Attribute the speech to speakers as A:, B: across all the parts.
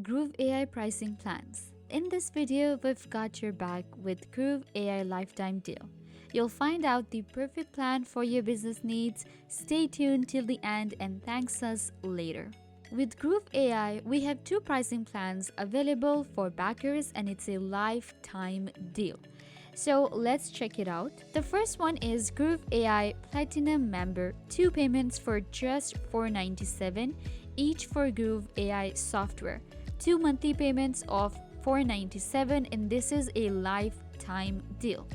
A: GrooveAI pricing plans. In this video, we've got your back with GrooveAI lifetime deal. You'll find out the perfect plan for your business needs. Stay tuned till the end and thanks us later. With GrooveAI, we have two pricing plans available for backers and it's a lifetime deal. So let's check it out. The first one is GrooveAI Platinum Member, 2 payments for just $497 each for GrooveAI software. 2 monthly payments of $497 and this is a lifetime deal.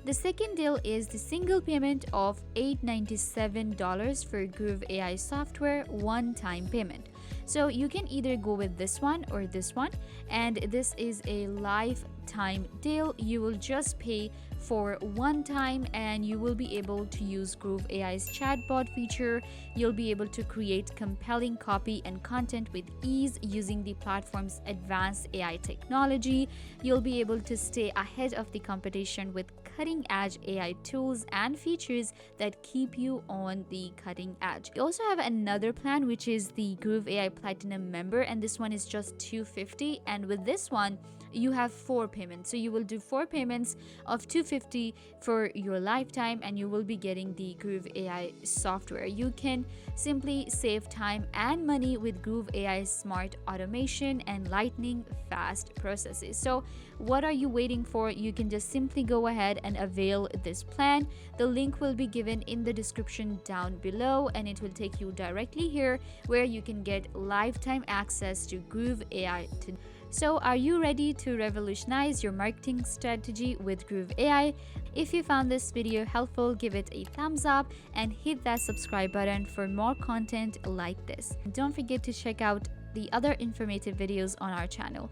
A: The second deal is the single payment of $897 for GrooveAI software, one-time payment. So you can either go with this one or this one, and this is a lifetime deal. You will just pay for one time and you will be able to use GrooveAI's chatbot feature. You'll be able to create compelling copy and content with ease using the platform's advanced AI technology. You'll be able to stay ahead of the competition with cutting-edge AI tools and features that keep you on the cutting edge. You also have another plan, which is the GrooveAI Platinum Member, and this one is just $250, and with this one you have 4 payments. So you will do 4 payments of $250 for your lifetime and you will be getting the GrooveAI software. You can simply save time and money with GrooveAI's smart automation and lightning fast processes. So what are you waiting for? You can just simply go ahead and avail this plan. The link will be given in the description down below and it will take you directly here where you can get lifetime access to GrooveAI today. So are you ready to revolutionize your marketing strategy with GrooveAI? If you found this video helpful, give it a thumbs up and hit that subscribe button for more content like this. Don't forget to check out the other informative videos on our channel.